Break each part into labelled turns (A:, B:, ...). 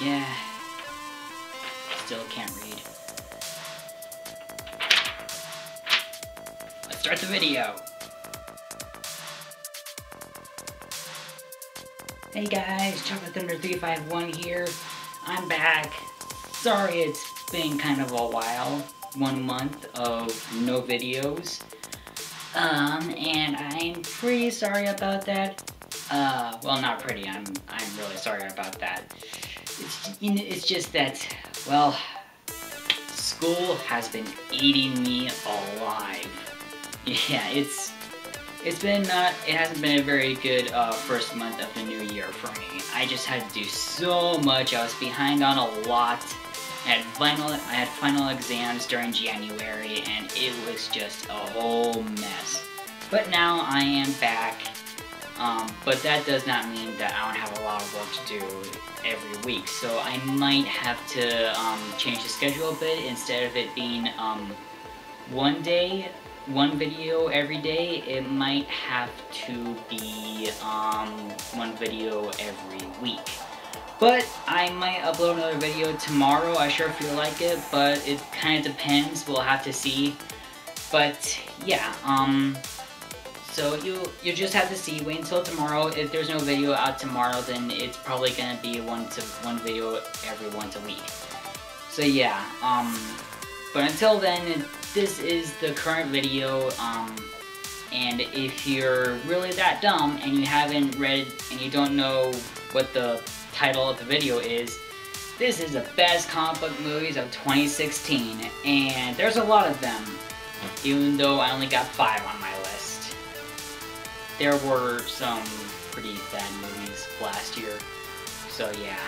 A: Yeah. Still can't read. Let's start the video. Hey guys, Chocolate Thunder 351 here. I'm back. Sorry it's been kind of a while. 1 month of no videos. And I'm pretty sorry about that. Well, not pretty. I'm really sorry about that. It's just that, well, school has been eating me alive. Yeah, it hasn't been a very good first month of the new year for me. I just had to do so much. I was behind on a lot. I had final exams during January, and it was just a whole mess. But now I am back. But that does not mean that I don't have a lot of work to do every week. So I might have to change the schedule a bit. Instead of it being one video every day, it might have to be one video every week. But I might upload another video tomorrow. I sure feel like it, but it kind of depends. We'll have to see. But yeah, so you just have to see. Wait until tomorrow. If there's no video out tomorrow, then it's probably gonna be one video every once a week. So yeah, but until then, this is the current video. And if you're really that dumb and you haven't read and you don't know what the title of the video is, this is the best comic book movies of 2016, and there's a lot of them, even though I only got 5 on my list. There were some pretty bad movies last year, so yeah,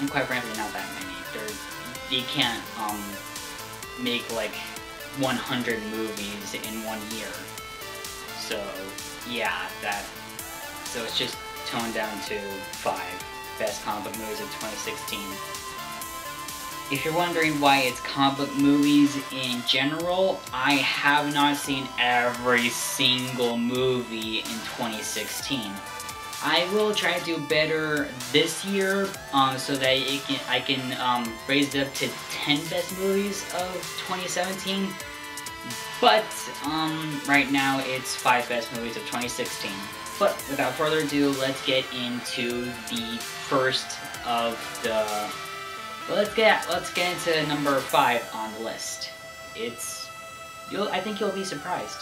A: and quite frankly not that many. You can't make like 100 movies in 1 year, so yeah, so it's just toned down to 5 best comic book movies of 2016. If you're wondering why it's comic book movies in general, I have not seen every single movie in 2016. I will try to do better this year, so that I can raise it up to 10 best movies of 2017. But right now it's 5 best movies of 2016. But without further ado, let's get into the first of the. Well, let's get into number 5 on the list. I think you'll be surprised.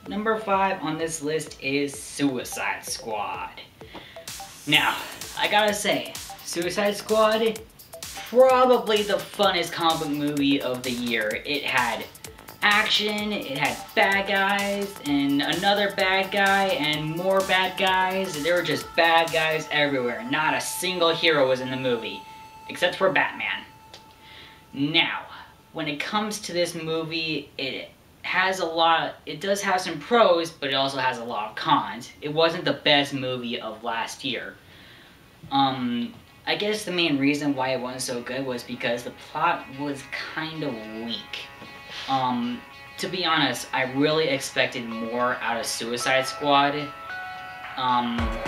A: Number 5 on this list is Suicide Squad. Now, I gotta say, Suicide Squad, probably the funnest comic book movie of the year. It had action, it had bad guys, and another bad guy, and more bad guys. There were just bad guys everywhere. Not a single hero was in the movie, except for Batman. Now, when it comes to this movie, it does have some pros, but it also has a lot of cons. It wasn't the best movie of last year. I guess the main reason why it wasn't so good was because the plot was kind of weak. To be honest, I really expected more out of Suicide Squad.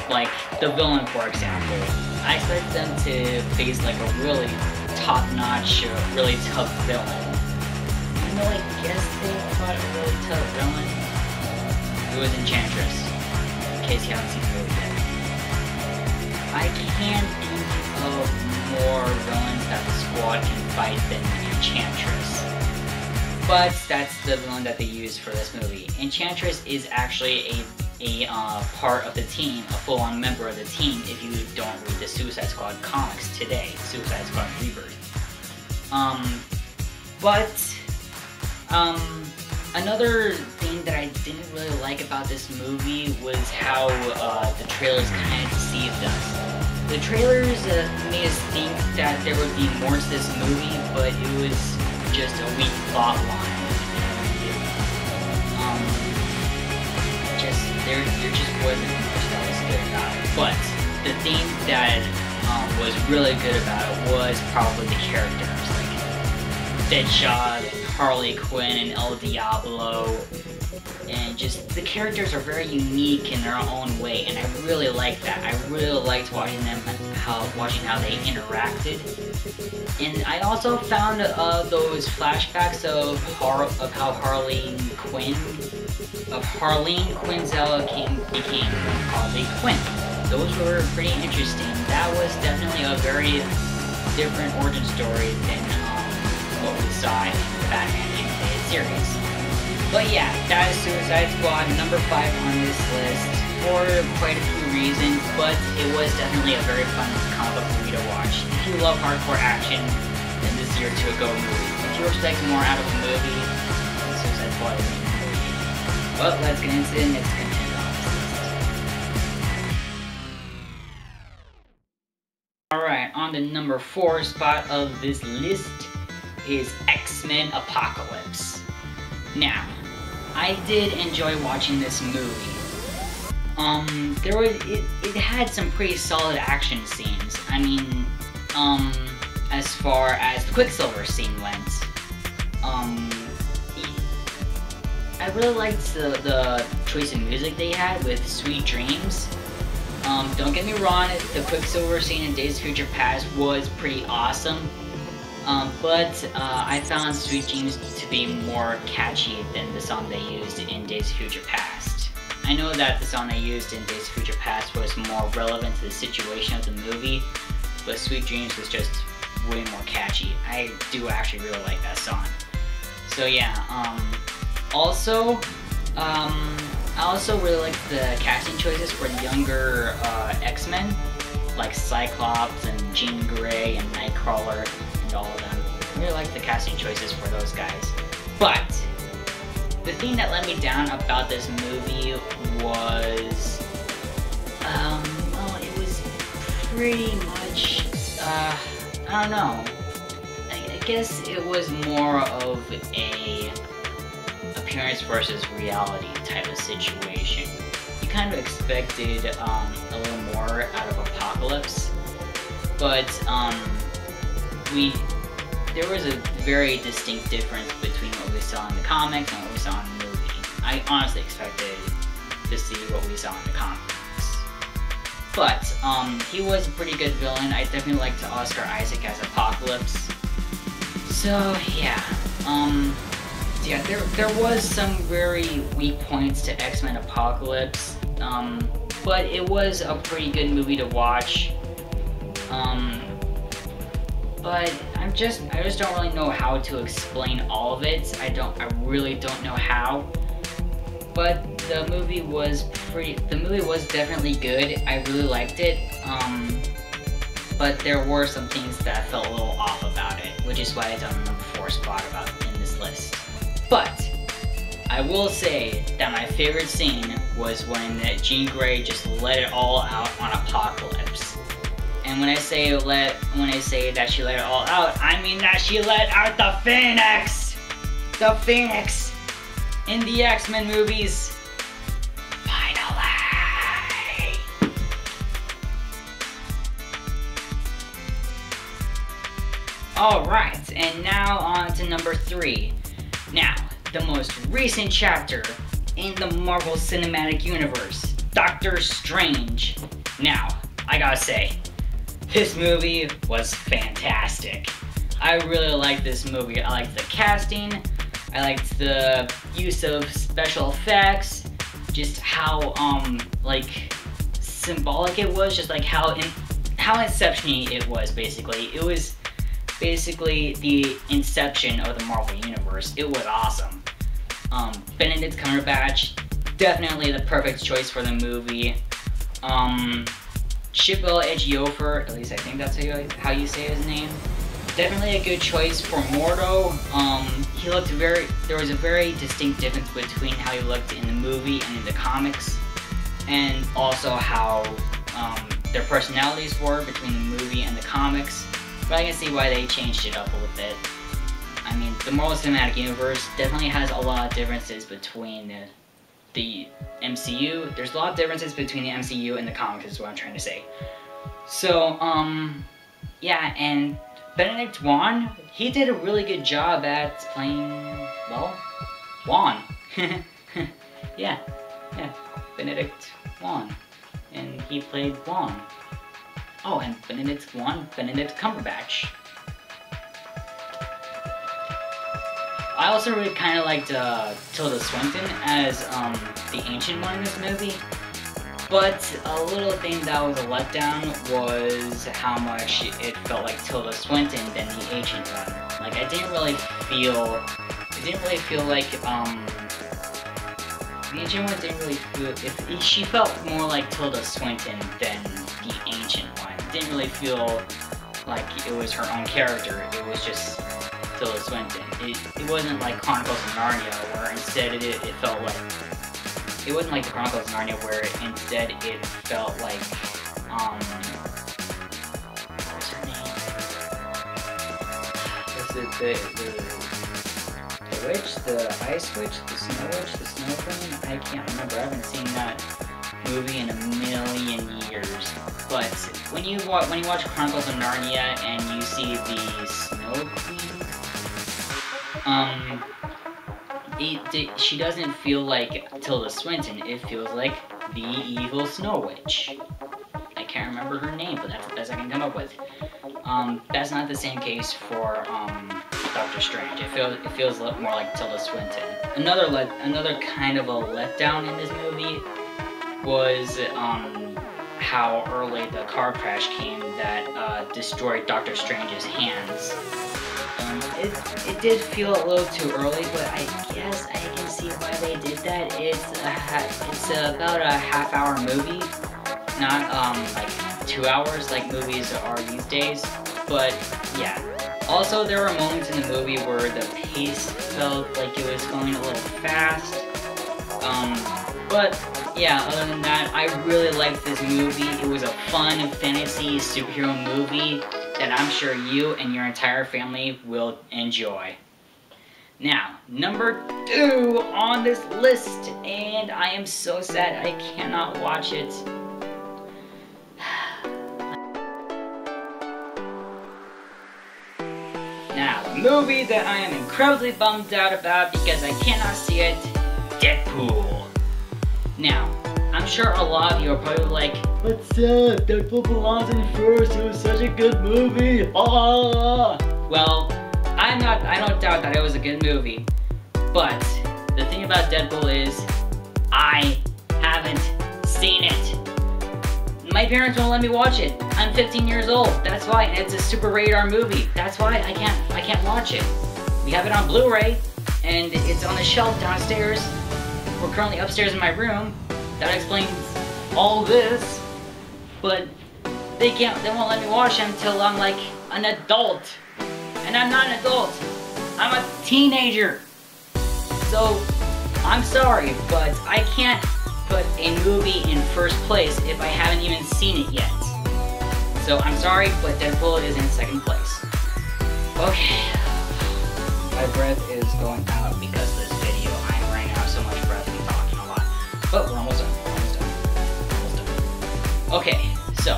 A: Like the villain, for example. I expected them to face like a really top-notch, really tough villain. You know, I guess they fought a really tough villain. It was Enchantress, in case you haven't seen the movie yet. I can't think of more villains that the squad can fight than Enchantress. But that's the villain that they used for this movie. Enchantress is actually a part of the team, a full-on member of the team if you don't read the Suicide Squad comics today, Suicide Squad Rebirth. Another thing that I didn't really like about this movie was how the trailers kind of deceived us. The trailers made us think that there would be more to this movie, but it was just a weak plot line. There just wasn't much that was good about it. But the thing that was really good about it was probably the characters, like Deadshot and Harley Quinn and El Diablo and just the characters are very unique in their own way, and I really like that. I really liked watching how they interacted. And I also found those flashbacks of how Harleen Quinzel became Harley Quinn. Those were pretty interesting. That was definitely a very different origin story than what we saw in the Batman animated series. But yeah, that is Suicide Squad, number 5 on this list for quite a few reasons, but it was definitely a very fun comic book movie to watch. If you love hardcore action, then this is your to-go movie. If you expect more out of a movie, then Suicide Squad is your movie. But let's get into the next contender on this list. Alright, on the number 4 spot of this list is X-Men Apocalypse. Now, I did enjoy watching this movie. It had some pretty solid action scenes. I mean, as far as the Quicksilver scene went, I really liked the choice of music they had with Sweet Dreams. Don't get me wrong, the Quicksilver scene in Days of Future Past was pretty awesome. But I found Sweet Dreams to be more catchy than the song they used in Days of Future Past. I know that the song they used in Days of Future Past was more relevant to the situation of the movie, but Sweet Dreams was just way more catchy. I do actually really like that song. So yeah, I also really like the casting choices for the younger X-Men, like Cyclops and Jean Grey and Nightcrawler. All of them. I really like the casting choices for those guys. But the thing that let me down about this movie was, well, it was pretty much, I don't know. I guess it was more of a appearance versus reality type of situation. You kind of expected a little more out of Apocalypse, but there was a very distinct difference between what we saw in the comics and what we saw in the movie. I honestly expected to see what we saw in the comics. But, he was a pretty good villain. I definitely liked Oscar Isaac as Apocalypse. So, yeah. Yeah, there was some very weak points to X-Men Apocalypse. But it was a pretty good movie to watch. But I just don't really know how to explain all of it. I really don't know how. But the movie was definitely good. I really liked it. But there were some things that felt a little off about it, which is why it's on the number 4 spot in this list. But I will say that my favorite scene was when Jean Grey just let it all out on Apocalypse. And when I say that she let it all out, I mean that she let out the Phoenix! The Phoenix! In the X-Men movies. Finally! Alright, and now on to number 3. Now, the most recent chapter in the Marvel Cinematic Universe, Doctor Strange. Now, I gotta say, this movie was fantastic. I really liked this movie. I liked the casting, I liked the use of special effects, just how like symbolic it was, just like how Inception-y it was basically. It was basically the inception of the Marvel Universe. It was awesome. Benedict Cumberbatch, definitely the perfect choice for the movie. Chiwetel Ejiofor, at least I think that's how you say his name. Definitely a good choice for Mordo. There was a very distinct difference between how he looked in the movie and in the comics, and also how their personalities were between the movie and the comics. But I can see why they changed it up a little bit. I mean, the Marvel Cinematic Universe definitely has a lot of differences between the MCU. There's a lot of differences between the MCU and the comics is what I'm trying to say. So, yeah, and Benedict Wong, he did a really good job at playing, well, Wong. yeah, Benedict Wong, and he played Wong. Oh, and Benedict Cumberbatch. I also really kind of liked Tilda Swinton as the Ancient One in this movie, but a little thing that was a letdown was how much it felt like Tilda Swinton than the Ancient One. Like, it didn't really feel like the Ancient One didn't really feel, she felt more like Tilda Swinton than the Ancient One. It didn't really feel like it was her own character, it was just Tilda Swinton. It wasn't like Chronicles of Narnia, where instead it felt like, it wasn't like the Chronicles of Narnia, where instead it felt like, what was her name? Was it the witch, the ice witch, the snow witch, the snow queen? I can't remember, I haven't seen that movie in a million years. But when you watch Chronicles of Narnia and you see the snow queen, she doesn't feel like Tilda Swinton, it feels like the evil Snow Witch. I can't remember her name, but that's the best I can come up with. That's not the same case for Doctor Strange. It feels a lot more like Tilda Swinton. Another kind of a letdown in this movie was how early the car crash came that destroyed Doctor Strange's hands. It did feel a little too early, but I guess I can see why they did that. It's about a half-hour movie, not like 2 hours like movies are these days. But yeah. Also, there were moments in the movie where the pace felt like it was going a little fast. But yeah, other than that, I really liked this movie. It was a fun fantasy superhero movie that I'm sure you and your entire family will enjoy. Now, number 2 on this list, and I am so sad I cannot watch it. Now, a movie that I am incredibly bummed out about because I cannot see it, Deadpool. Now, I'm sure a lot of you are probably like, "What's up? Deadpool belongs in first. It was such a good movie." Ah. Well, I don't doubt that it was a good movie, but the thing about Deadpool is, I haven't seen it. My parents won't let me watch it. I'm 15 years old. That's why, and it's a super rated R movie. That's why I can't watch it. We have it on Blu-ray, and it's on the shelf downstairs. We're currently upstairs in my room. That explains all this, but they won't let me watch it until I'm like an adult, and I'm not an adult. I'm a teenager. So I'm sorry, but I can't put a movie in first place if I haven't even seen it yet. So I'm sorry, but Deadpool is in second place. Okay, my breath is going out because of this video. I'm running out of so much breath and talking a lot. But we're almost done. Almost done. Okay, so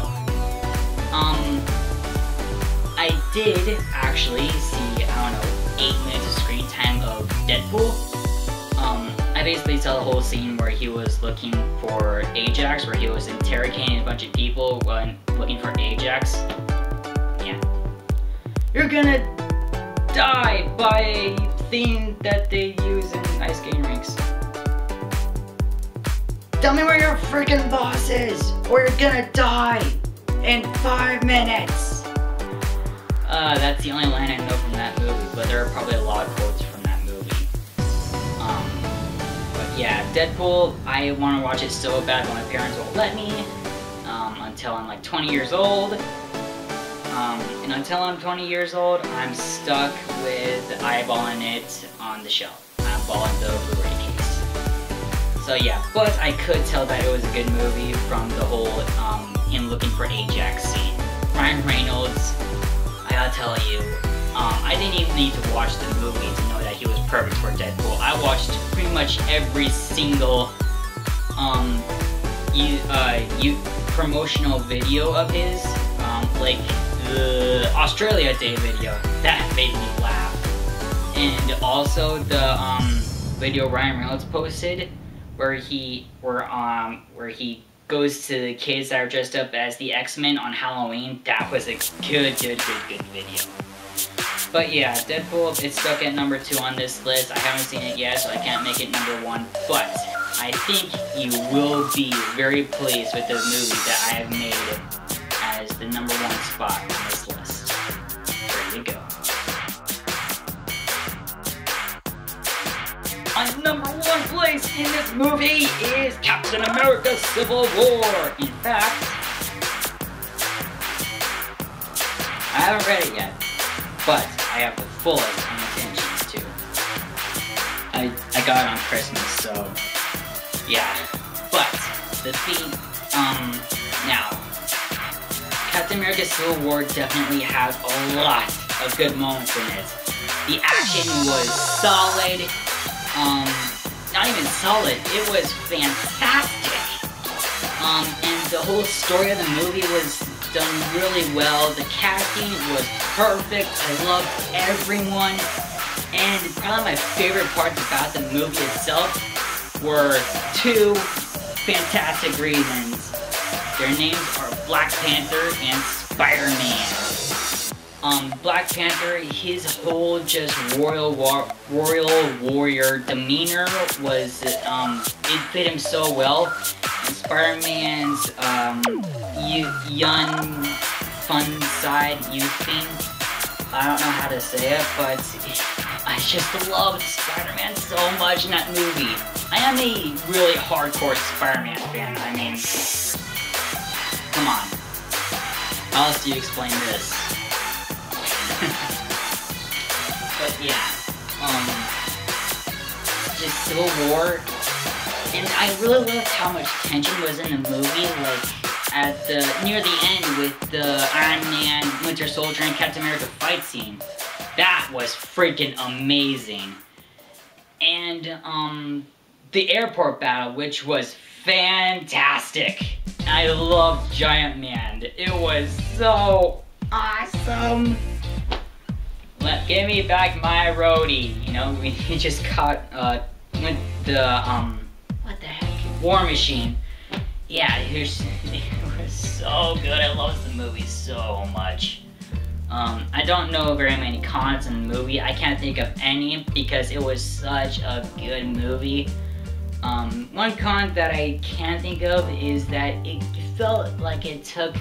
A: I did actually see, I don't know, 8 minutes of screen time of Deadpool. I basically saw the whole scene where he was looking for Ajax, where he was interrogating a bunch of people when looking for Ajax. Yeah. You're gonna die by a theme that they use in ice skating rinks. Tell me where your freaking boss is, or you're gonna die in 5 minutes. That's the only line I know from that movie, but there are probably a lot of quotes from that movie. But yeah, Deadpool, I want to watch it so bad, but my parents won't let me, until I'm like 20 years old. And until I'm 20 years old, I'm stuck with eyeballing it on the shelf. Eyeballing the Blu-ray case. So yeah, but I could tell that it was a good movie from the whole him looking for Ajax scene. Ryan Reynolds, I gotta tell you, I didn't even need to watch the movie to know that he was perfect for Deadpool. I watched pretty much every single promotional video of his, like the Australia Day video. That made me laugh. And also the video Ryan Reynolds posted where he goes to the kids that are dressed up as the X-Men on Halloween. That was a good video. But yeah, Deadpool, it's stuck at number 2 on this list. I haven't seen it yet, so I can't make it number 1, but I think you will be very pleased with the movie that I have made as the number 1 spot on this list. There you go. On number 1 place in this movie is Captain America: Civil War. In fact, I haven't read it yet, but I have the fullest intentions to. I got it on Christmas, so yeah. But the theme, now, Captain America: Civil War definitely has a lot of good moments in it. The action was solid. Not even solid, it was fantastic. And the whole story of the movie was done really well. The casting was perfect. I loved everyone. And probably my favorite parts about the movie itself were 2 fantastic reasons. Their names are Black Panther and Spider-Man. Black Panther, his whole just royal warrior demeanor was, it fit him so well. And Spider-Man's, young, fun side, youth thing, I don't know how to say it, but I just loved Spider-Man so much in that movie. I am a really hardcore Spider-Man fan. I mean, come on. How else do you explain this? But yeah, just Civil War, and I really loved how much tension was in the movie, like at near the end with the Iron Man, Winter Soldier, and Captain America fight scene. That was freaking amazing. And the airport battle, which was fantastic. I loved Giant Man. It was so awesome. Give me back my roadie. You know, we just caught with the what the heck, War Machine. Yeah, it was so good. I loved the movie so much. I don't know very many cons in the movie. I can't think of any because it was such a good movie. One con that I can think of is that it felt like it took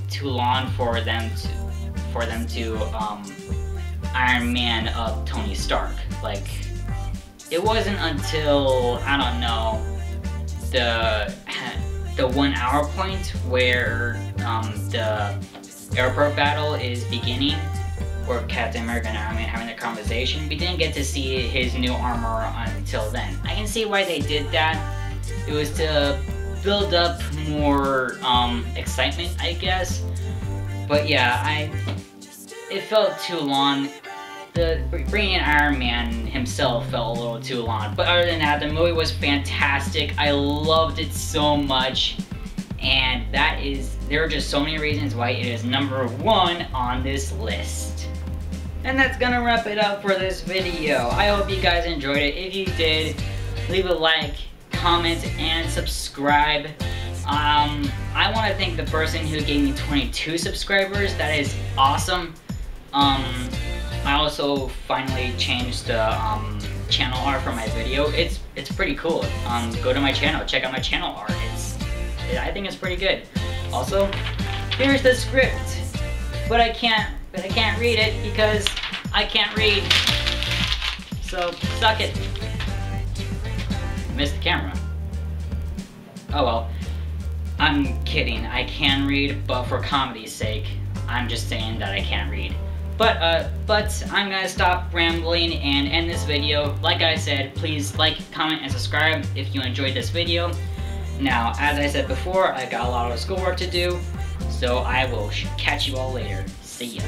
A: too long for them to Iron Man up Tony Stark. Like, it wasn't until, I don't know, the 1 hour point where the airport battle is beginning, where Captain America and Iron Man having their conversation. We didn't get to see his new armor until then. I can see why they did that. It was to build up more excitement, I guess. But yeah, it felt too long. Bringing in Iron Man himself felt a little too long. But other than that, the movie was fantastic. I loved it so much. And there are just so many reasons why it is number 1 on this list. And that's gonna wrap it up for this video. I hope you guys enjoyed it. If you did, leave a like, comment, and subscribe. I want to thank the person who gave me 22 subscribers. That is awesome. I also finally changed the channel art for my video. It's pretty cool. Go to my channel, check out my channel art. I think it's pretty good. Also, here's the script, but I can't read it because I can't read. So suck it. Missed the camera. Oh well. I'm kidding. I can read, but for comedy's sake, I'm just saying that I can't read. But I'm gonna stop rambling and end this video. Like I said, please like, comment, and subscribe if you enjoyed this video. Now, as I said before, I got a lot of schoolwork to do, so I will catch you all later. See ya.